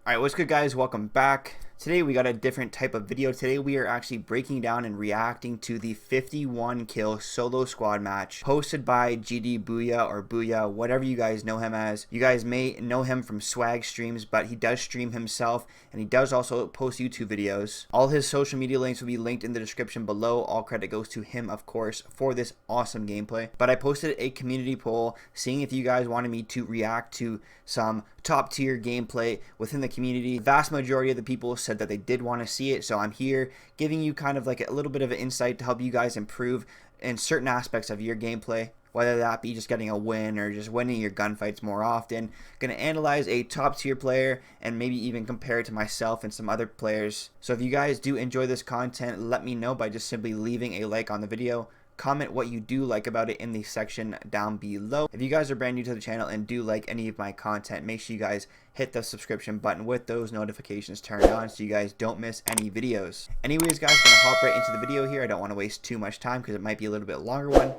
Alright, what's good guys? Welcome back. Today we got a different type of video. Today we are actually breaking down and reacting to the 51 kill solo squad match posted by GD Booya or Booya, whatever you guys know him as. You guys may know him from swag streams, but he does stream himself and he does also post YouTube videos. All his social media links will be linked in the description below. All credit goes to him, of course, for this awesome gameplay. But I posted a community poll seeing if you guys wanted me to react to some top tier gameplay within the community. The vast majority of the people said that they did want to see it, so I'm here giving you kind of like a little bit of an insight to help you guys improve in certain aspects of your gameplay, whether that be just getting a win or just winning your gunfights more often. Gonna analyze a top tier player and maybe even compare it to myself and some other players. So if you guys do enjoy this content, let me know by just simply leaving a like on the video. Comment what you do like about it in the section down below. If you guys are brand new to the channel and do like any of my content, make sure you guys hit the subscription button with those notifications turned on so you guys don't miss any videos. Anyways guys, gonna hop right into the video here. I don't want to waste too much time because it might be a little bit longer one.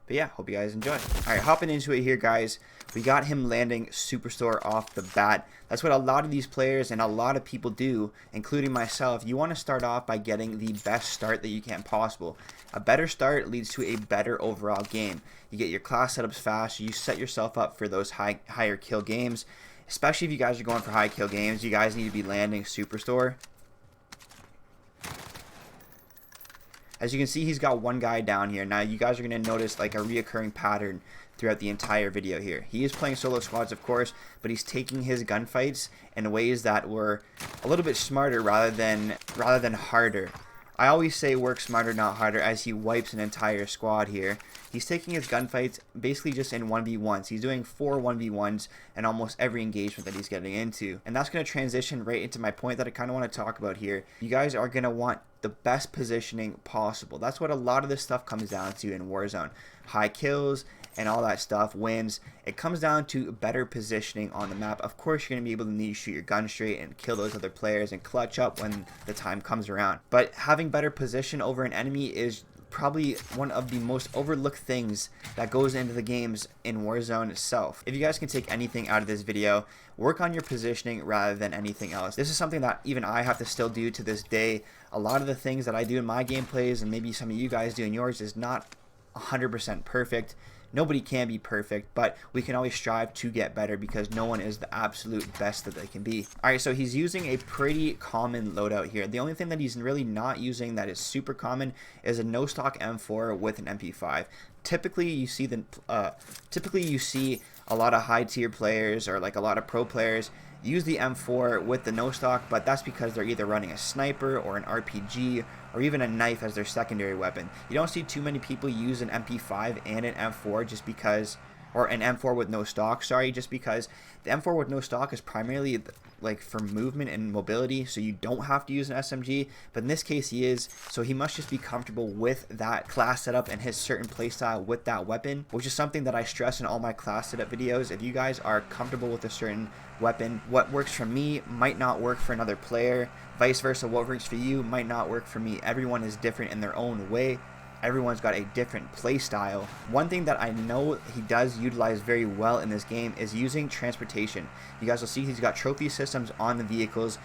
But yeah, hope you guys enjoy. Alright, hopping into it here guys. We got him landing Superstore off the bat. That's what a lot of these players and a lot of people do, including myself. You want to start off by getting the best start that you can possible. A better start leads to a better overall game. You get your class setups fast, you set yourself up for those higher kill games. Especially if you guys are going for high kill games, you guys need to be landing Superstore. As you can see, he's got one guy down here. Now you guys are going to notice like a reoccurring pattern throughout the entire video here. He is playing solo squads, of course, but he's taking his gunfights in ways that were a little bit smarter rather than harder. I always say work smarter, not harder, as he wipes an entire squad here. He's taking his gunfights basically just in 1v1s. He's doing 4 1v1s in almost every engagement that he's getting into. And that's going to transition right into my point that I kind of want to talk about here. You guys are going to want the best positioning possible. That's what a lot of this stuff comes down to in Warzone. High kills and all that stuff, wins. It comes down to better positioning on the map. Of course, you're going to be able to need to shoot your gun straight and kill those other players and clutch up when the time comes around. But having better position over an enemy is probably one of the most overlooked things that goes into the games in Warzone itself. If you guys can take anything out of this video, work on your positioning rather than anything else. This is something that even I have to still do to this day. A lot of the things that I do in my gameplays and maybe some of you guys do in yours is not 100% perfect. Nobody can be perfect, but we can always strive to get better because no one is the absolute best that they can be. Alright, so he's using a pretty common loadout here. The only thing that he's really not using that is super common is a no stock M4 with an MP5. Typically you see a lot of high tier players or like a lot of pro players use the M4 with the no stock, but that's because they're either running a sniper or an RPG or even a knife as their secondary weapon. You don't see too many people use an MP5 and an M4 just because, or an M4 with no stock, sorry, just because the M4 with no stock is primarily like for movement and mobility, so you don't have to use an SMG, but in this case he is, so he must just be comfortable with that class setup and his certain playstyle with that weapon, which is something that I stress in all my class setup videos. If you guys are comfortable with a certain weapon, what works for me might not work for another player, vice versa. What works for you might not work for me. Everyone is different in their own way. Everyone's got a different play style. One thing that I know he does utilize very well in this game is using transportation. You guys will see he's got trophy systems on the vehicles.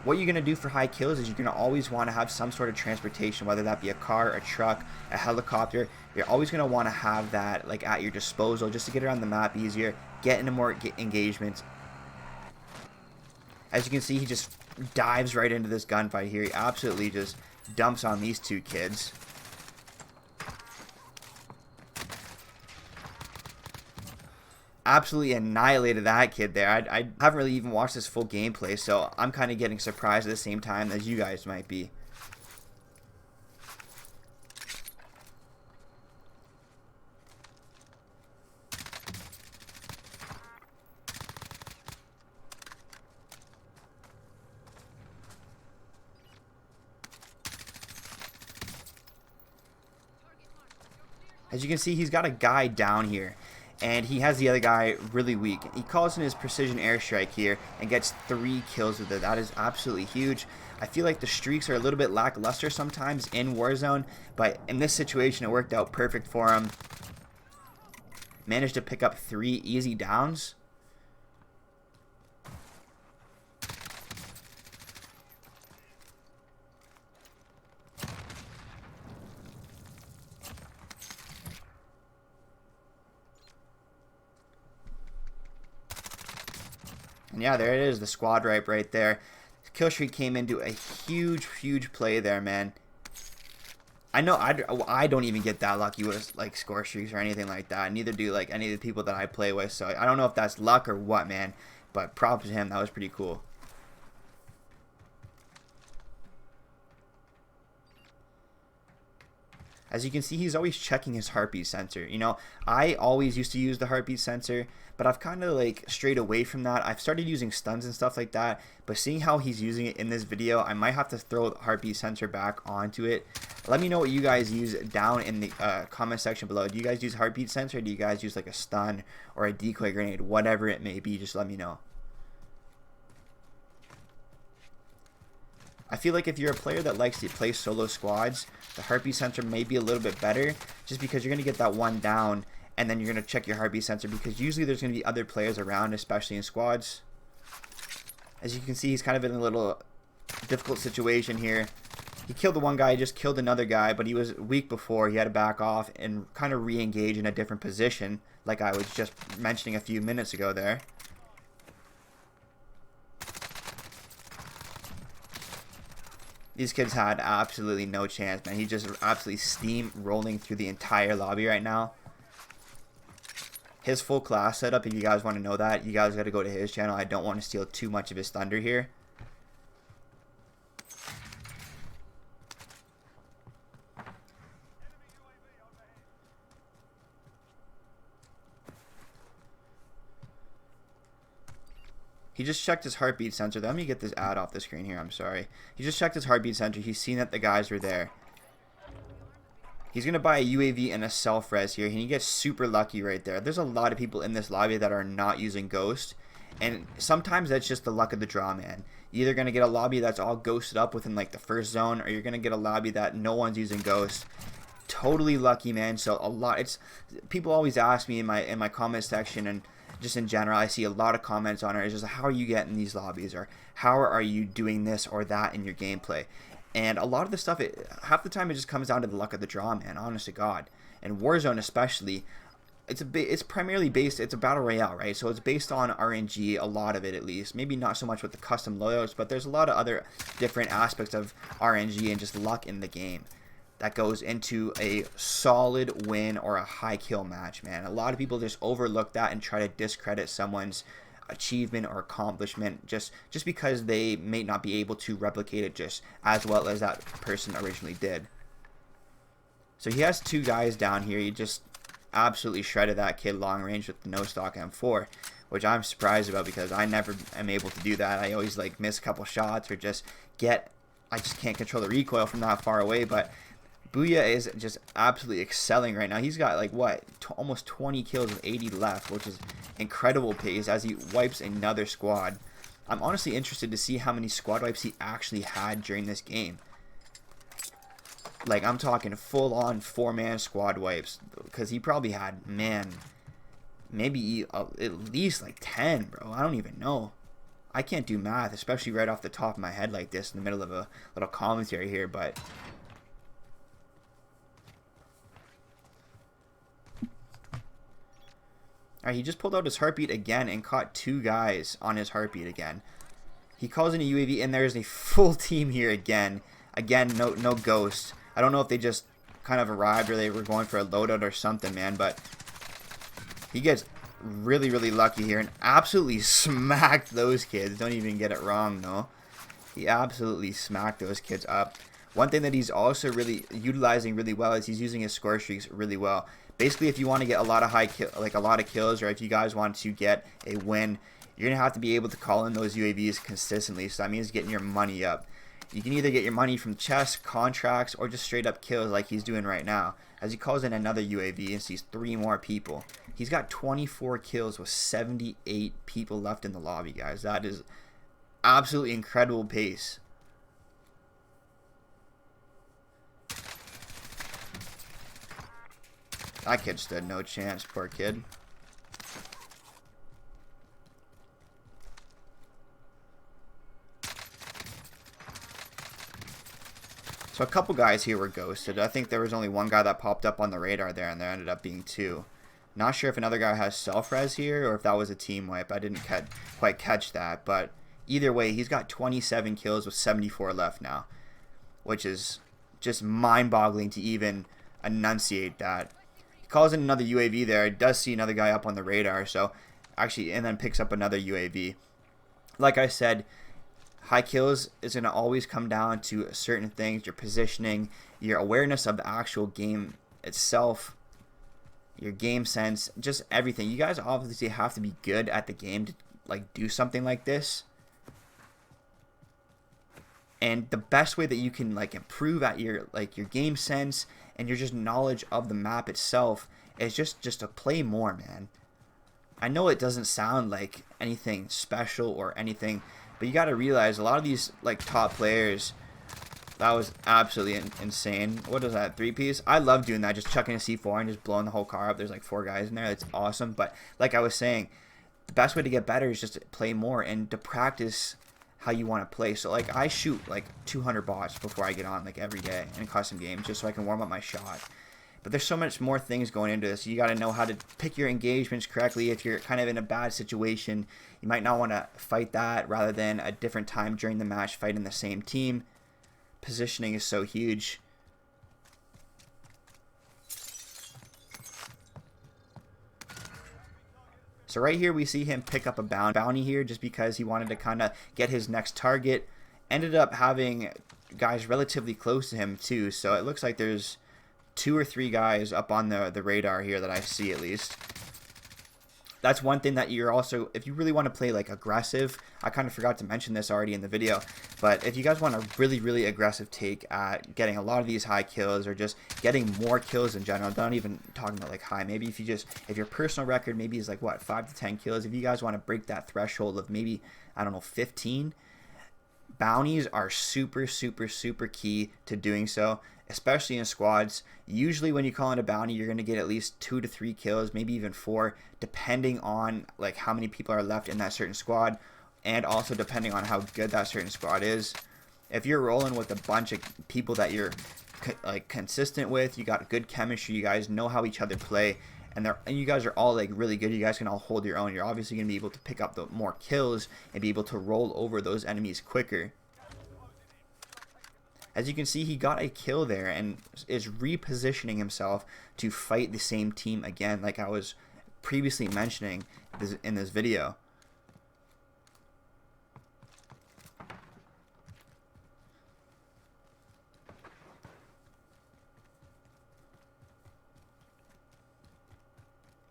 What you're going to do for high kills is you're going to always want to have some sort of transportation, whether that be a car, a truck, a helicopter. You're always going to want to have that like at your disposal just to get around the map easier, get into more engagements. As you can see, he just dives right into this gunfight here. He absolutely just dumps on these two kids. Absolutely annihilated that kid there. I haven't really even watched this full gameplay, so I'm kind of getting surprised at the same time as you guys might be. As you can see, he's got a guy down here, and he has the other guy really weak. He calls in his precision airstrike here and gets 3 kills with it. That is absolutely huge. I feel like the streaks are a little bit lackluster sometimes in Warzone, but in this situation it worked out perfect for him. Managed to pick up 3 easy downs. And yeah, there it is, the squad wipe right there. Kill streak came into a huge play there, man. I know I don't even get that lucky with like score streaks or anything like that. Neither do like any of the people that I play with. So I don't know if that's luck or what, man. But props to him. That was pretty cool. As you can see, he's always checking his heartbeat sensor. You know, I always used to use the heartbeat sensor, but I've kind of like strayed away from that. I've started using stuns and stuff like that, but seeing how he's using it in this video, I might have to throw the heartbeat sensor back onto it. Let me know what you guys use down in the comment section below. Do you guys use heartbeat sensor? Or do you guys use like a stun or a decoy grenade? Whatever it may be, just let me know. I feel like if you're a player that likes to play solo squads, the heartbeat sensor may be a little bit better just because you're going to get that one down and then you're going to check your heartbeat sensor because usually there's going to be other players around, especially in squads. As you can see, he's kind of in a little difficult situation here. He killed the one guy, just killed another guy, but he was weak before. He had to back off and kind of re-engage in a different position like I was just mentioning a few minutes ago there. These kids had absolutely no chance, man. He's just absolutely steamrolling through the entire lobby right now. His full class setup, if you guys want to know that, you guys got to go to his channel. I don't want to steal too much of his thunder here. He just checked his heartbeat sensor. Let me get this ad off the screen here. I'm sorry. He just checked his heartbeat sensor. He's seen that the guys were there. He's going to buy a UAV and a self-res here. And he gets super lucky right there. There's a lot of people in this lobby that are not using Ghost. And sometimes that's just the luck of the draw, man. You're either going to get a lobby that's all ghosted up within like the first zone, or you're going to get a lobby that no one's using Ghost. Totally lucky, man. So a lot. It's people always ask me in my comment section, and just in general, I see a lot of comments on it. It's just how are you getting these lobbies, or how are you doing this or that in your gameplay? And a lot of the stuff, half the time it just comes down to the luck of the draw, man. Honest to God. And Warzone especially, it's primarily based. It's a battle royale, right? So it's based on RNG, a lot of it at least. Maybe not so much with the custom loadouts, but there's a lot of other different aspects of RNG and just luck in the game that goes into a solid win or a high kill match, man. A lot of people just overlook that and try to discredit someone's achievement or accomplishment just because they may not be able to replicate it just as well as that person originally did. So he has two guys down here. He just absolutely shredded that kid long range with the no stock M4, which I'm surprised about because I never am able to do that. I always like miss a couple shots or I just can't control the recoil from that far away. But Booya is just absolutely excelling right now. He's got like what, almost 20 kills with 80 left, which is incredible pace as he wipes another squad. I'm honestly interested to see how many squad wipes he actually had during this game. Like, I'm talking full-on 4-man squad wipes, because he probably had, man, maybe at least like 10, bro. I don't even know. I can't do math, especially right off the top of my head like this in the middle of a little commentary here, but alright, he just pulled out his heartbeat again and caught two guys on his heartbeat again. He calls in a UAV, and there's a full team here again. Again, no ghost. I don't know if they just kind of arrived or they were going for a loadout or something, man, but he gets really lucky here and absolutely smacked those kids. Don't even get it wrong, though. He absolutely smacked those kids up. One thing that he's also really utilizing really well is he's using his score streaks really well. Basically, if you want to get a lot of kills, or if you guys want to get a win, you're gonna have to be able to call in those UAVs consistently. So that means getting your money up. You can either get your money from chests, contracts, or just straight up kills like he's doing right now. As he calls in another UAV and sees 3 more people. He's got 24 kills with 78 people left in the lobby, guys. That is absolutely incredible pace. That kid stood no chance, poor kid. So a couple guys here were ghosted. I think there was only one guy that popped up on the radar there, and there ended up being 2. Not sure if another guy has self-res here or if that was a team wipe. I didn't quite catch that. But either way, he's got 27 kills with 74 left now, which is just mind-boggling to even enunciate that. He calls in another UAV there. He does see another guy up on the radar. So actually, and then picks up another UAV. Like I said, high kills is going to always come down to certain things: your positioning, your awareness of the actual game itself, your game sense, just everything. You guys obviously have to be good at the game to like do something like this. And the best way that you can like improve at your game sense and your just knowledge of the map itself is just to play more, man. I know it doesn't sound like anything special or anything, but you got to realize a lot of these like top players, that was absolutely insane. What is that, 3-piece? I love doing that, just chucking a C4 and just blowing the whole car up. There's like 4 guys in there. That's awesome. But like I was saying, the best way to get better is just to play more and to practice how you want to play. So like I shoot like 200 bots before I get on like every day in custom games, just so I can warm up my shot. But there's so much more things going into this. You got to know how to pick your engagements correctly. If you're kind of in a bad situation, you might not want to fight that rather than a different time during the match fighting the same team. Positioning is so huge. So right here we see him pick up a bounty here just because he wanted to kind of get his next target. Ended up having guys relatively close to him too. So it looks like there's 2 or 3 guys up on the radar here that I see at least. That's one thing that you're also, if you really want to play like aggressive, I kind of forgot to mention this already in the video, but if you guys want a really aggressive take at getting a lot of these high kills or just getting more kills in general, not even talking about like high, maybe if your personal record maybe is like what, 5 to 10 kills, if you guys want to break that threshold of maybe, I don't know, 15, bounties are super key to doing so, especially in squads. Usually when you call in a bounty, you're going to get at least 2 to 3 kills, maybe even 4, depending on like how many people are left in that certain squad, and also depending on how good that certain squad is. If you're rolling with a bunch of people that you're like consistent with, you got good chemistry, you guys know how each other play, and you guys are all like really good, you guys can all hold your own, you're obviously going to be able to pick up the more kills and be able to roll over those enemies quicker. As you can see, he got a kill there and is repositioning himself to fight the same team again, like I was previously mentioning in this video.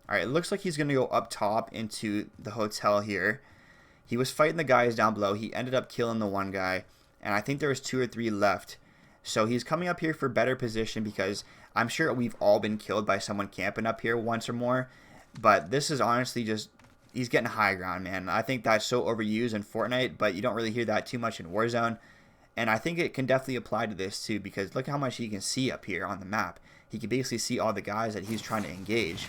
Alright, it looks like he's going to go up top into the hotel here. He was fighting the guys down below. He ended up killing the one guy, and I think there was 2 or 3 left. So he's coming up here for better position because I'm sure we've all been killed by someone camping up here once or more. But this is honestly just, he's getting high ground, man. I think that's so overused in Fortnite, but you don't really hear that too much in Warzone. And I think it can definitely apply to this too, because look how much he can see up here on the map. He can basically see all the guys that he's trying to engage.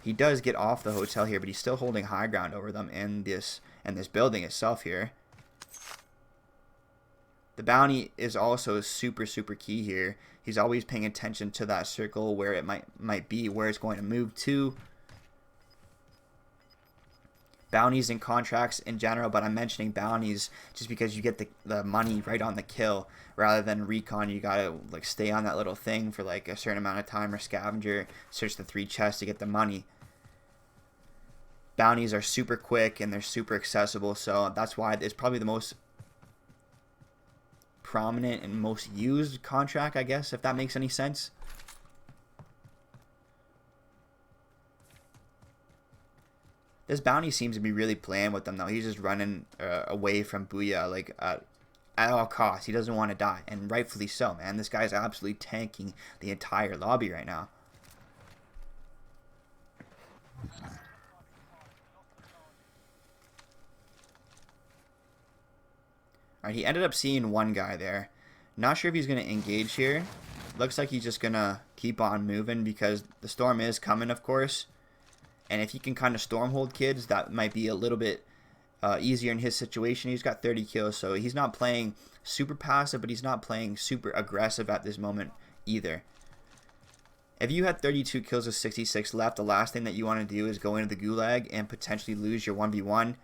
He does get off the hotel here, but he's still holding high ground over them in this building itself here. The bounty is also super key here. He's always paying attention to that circle where it might be, where it's going to move to. Bounties and contracts in general, but I'm mentioning bounties just because you get the money right on the kill rather than recon. You gotta like stay on that little thing for like a certain amount of time, or scavenger, search the 3 chests to get the money. Bounties are super quick and they're super accessible, so that's why it's probably the most prominent and most used contract, I guess, if that makes any sense. This bounty seems to be really playing with them though. He's just running away from Booya like at all costs. He doesn't want to die, and rightfully so, man. This guy's absolutely tanking the entire lobby right now. Alright, he ended up seeing one guy there. Not sure if he's going to engage here. Looks like he's just going to keep on moving because the storm is coming, of course. And if he can kind of storm hold kids, that might be a little bit easier in his situation. He's got 30 kills, so he's not playing super passive, but he's not playing super aggressive at this moment either. If you had 32 kills with 66 left, the last thing that you want to do is go into the gulag and potentially lose your 1v1.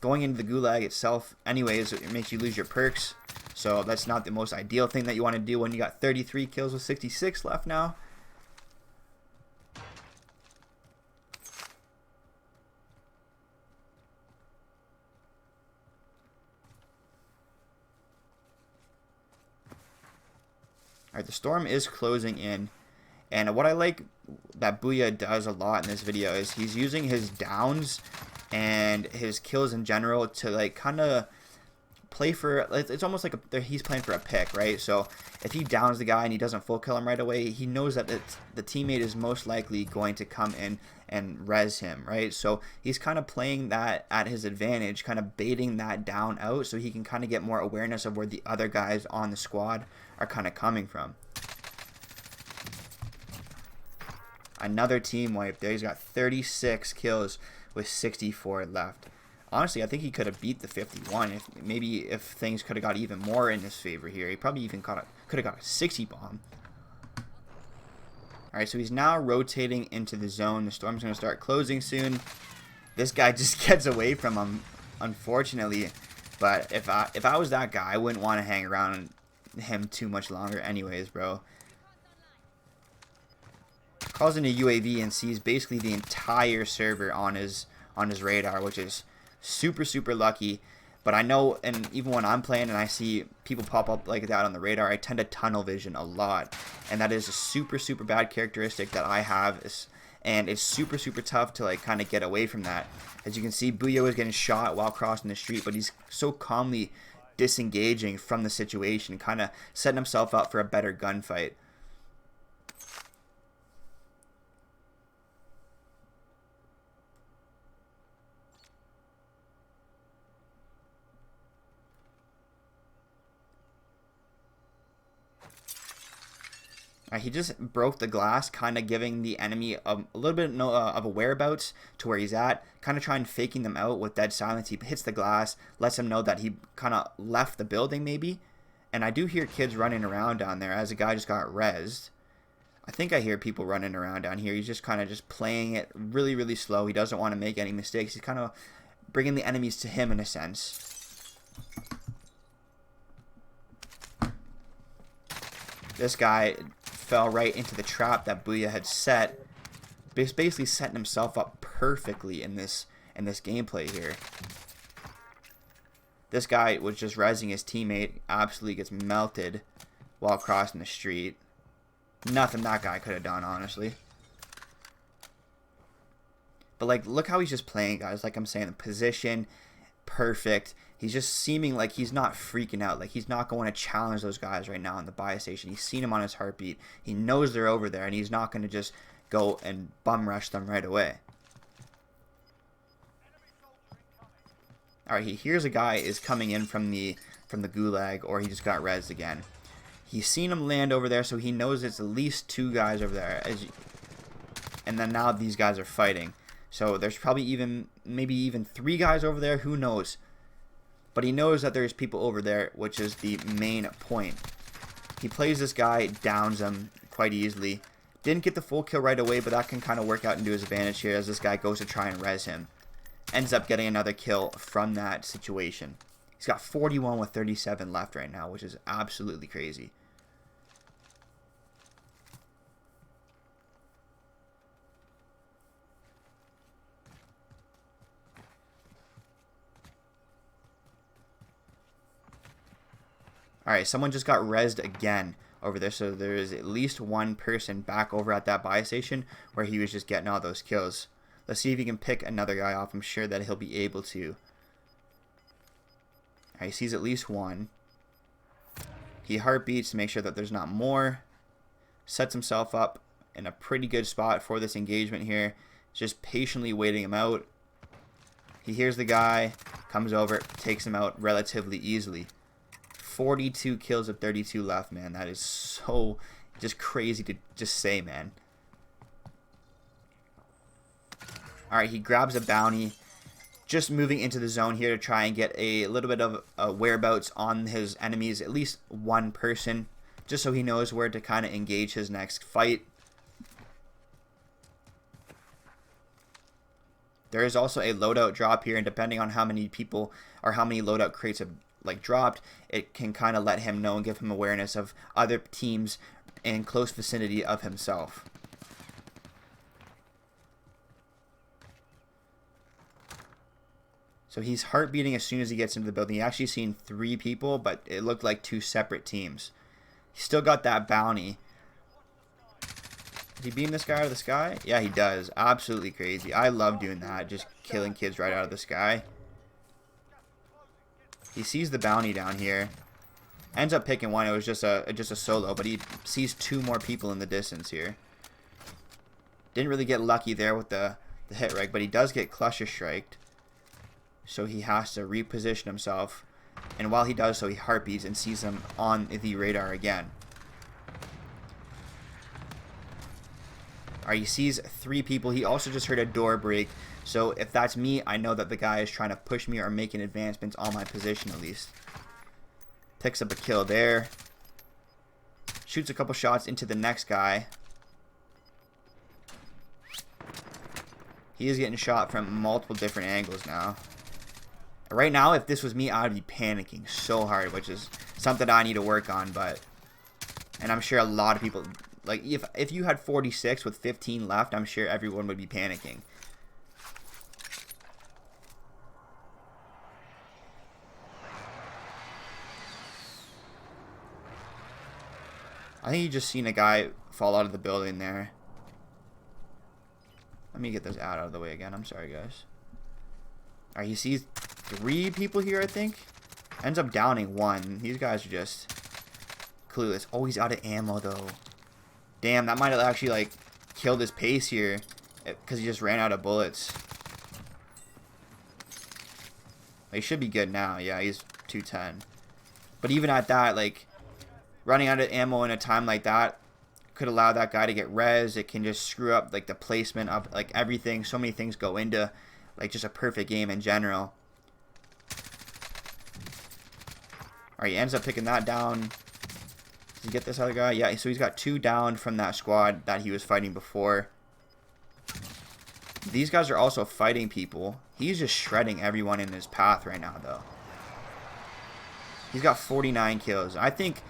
Going into the gulag itself, anyways, it makes you lose your perks. So that's not the most ideal thing that you want to do when you got 33 kills with 66 left now. Alright, the storm is closing in. And what I like that Booya does a lot in this video is he's using his downs and his kills in general to like kind of play for, it's almost like he's playing for a pick, right? So if he downs the guy and he doesn't full kill him right away, he knows that the teammate is most likely going to come in and res him, right? So he's kind of playing that at his advantage, kind of baiting that down out so he can kind of get more awareness of where the other guys on the squad are kind of coming from. Another team wipe there. He's got 36 kills with 64 left. Honestly, I think he could have beat the 51. Maybe if things could have got even more in his favor here. He probably even could have got a 60 bomb. Alright, so he's now rotating into the zone. The storm's going to start closing soon. This guy just gets away from him, unfortunately. But if I was that guy, I wouldn't want to hang around him too much longer anyways, bro. Calls in a UAV and sees basically the entire server on his radar, which is super lucky. But I know, and even when I'm playing and I see people pop up like that on the radar, I tend to tunnel vision a lot, and that is a super bad characteristic that I have, and it's super tough to like kind of get away from that. As you can see, Booya was getting shot while crossing the street, but he's so calmly disengaging from the situation, kind of setting himself up for a better gunfight. He just broke the glass, kind of giving the enemy a little bit of a whereabouts to where he's at, kind of trying faking them out with dead silence. He hits the glass, lets them know that he kind of left the building maybe. And I do hear kids running around down there as a guy just got rezzed. I think I hear people running around down here. He's just kind of just playing it really slow. He doesn't want to make any mistakes. He's kind of bringing the enemies to him in a sense. This guy fell right into the trap that Booya had set. Basically setting himself up perfectly in this gameplay here. This guy was just rezzing his teammate, absolutely gets melted while crossing the street. Nothing that guy could have done, honestly. But like, look how he's just playing, guys. Like I'm saying, the position, perfect. He's just seeming like he's not freaking out. Like he's not going to challenge those guys right now in the buy station. He's seen them on his heartbeat. He knows they're over there, and he's not going to just go and bum rush them right away. Alright, he hears a guy is coming in from the gulag, or he just got rezzed again. He's seen him land over there, so he knows it's at least two guys over there. And then now these guys are fighting. So there's probably maybe even three guys over there. Who knows? But he knows that there's people over there, which is the main point. He plays this guy, downs him quite easily. Didn't get the full kill right away, but that can kind of work out into his advantage here as this guy goes to try and res him. Ends up getting another kill from that situation. He's got 41 with 37 left right now, which is absolutely crazy. Alright, someone just got rezzed again over there, so there is at least one person back over at that buy station where he was just getting all those kills. Let's see if he can pick another guy off. I'm sure that he'll be able to. Alright, he sees at least one. He heartbeats to make sure that there's not more. Sets himself up in a pretty good spot for this engagement here. Just patiently waiting him out. He hears the guy, comes over, takes him out relatively easily. 42 kills of 32 left, man. That is so just crazy to just say, man. Alright, he grabs a bounty. Just moving into the zone here to try and get a little bit of whereabouts on his enemies. At least one person. just so he knows where to kind of engage his next fight. There is also a loadout drop here, and depending on how many people or how many loadout crates have like dropped, it can kind of let him know and give him awareness of other teams in close vicinity of himself. So he's heart beating as soon as he gets into the building. He actually seen 3 people, but it looked like 2 separate teams. He still got that bounty. Did he beam this guy out of the sky? Yeah, he does. Absolutely crazy. I love doing that. Just killing kids right out of the sky. He sees the bounty down here. Ends up picking one. It was just a solo, but he sees 2 more people in the distance here. Didn't really get lucky there with the hit reg, but he does get cluster striked. So he has to reposition himself. And while he does so, he heartbeats and sees them on the radar again. Alright, he sees 3 people. He also just heard a door break. So if that's me, I know that the guy is trying to push me or making advancements on my position at least. Picks up a kill there. Shoots a couple shots into the next guy. He is getting shot from multiple different angles now. Right now, if this was me, I would be panicking so hard, which is something I need to work on. And I'm sure a lot of people... Like, if you had 46 with 15 left, I'm sure everyone would be panicking. I think you just seen a guy fall out of the building there. Let me get this out of the way again. I'm sorry, guys. Alright, he sees 3 people here, I think. Ends up downing 1. These guys are just clueless. Oh, he's out of ammo, though. Damn, that might have actually, like, killed his pace here. Because he just ran out of bullets. He should be good now. Yeah, he's 210. But even at that, like, running out of ammo in a time like that could allow that guy to get res. It can just screw up, like, the placement of, like, everything. So many things go into, like, just a perfect game in general. Alright, he ends up picking that down. Did he get this other guy? Yeah, so he's got 2 down from that squad that he was fighting before. These guys are also fighting people. He's just shredding everyone in his path right now, though. He's got 49 kills. I think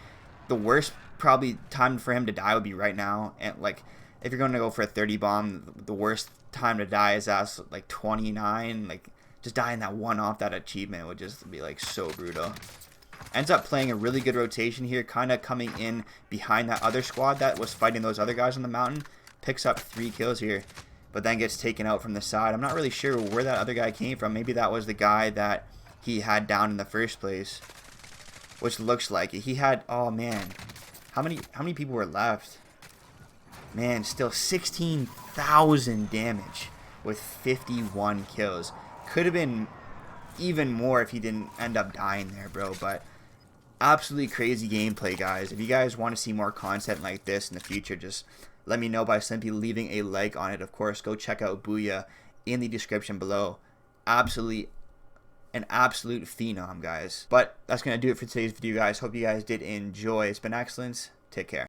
the worst probably time for him to die would be right now. And, like, if you're going to go for a 30 bomb, the worst time to die is at, like, 29. Like, just dying that one off that achievement would just be, like, so brutal. Ends up playing a really good rotation here, kind of coming in behind that other squad that was fighting those other guys on the mountain. Picks up 3 kills here, but then gets taken out from the side. I'm not really sure where that other guy came from. Maybe that was the guy that he had down in the first place, which looks like it. He had, oh man, how many people were left? Man, still 16,000 damage with 51 kills. Could have been even more if he didn't end up dying there, bro, but absolutely crazy gameplay, guys. If you guys want to see more content like this in the future, just let me know by simply leaving a like on it. Of course, go check out Booya in the description below. Absolutely an absolute phenom, guys. But that's going to do it for today's video, guys. Hope you guys did enjoy. It's been excellent. Take care.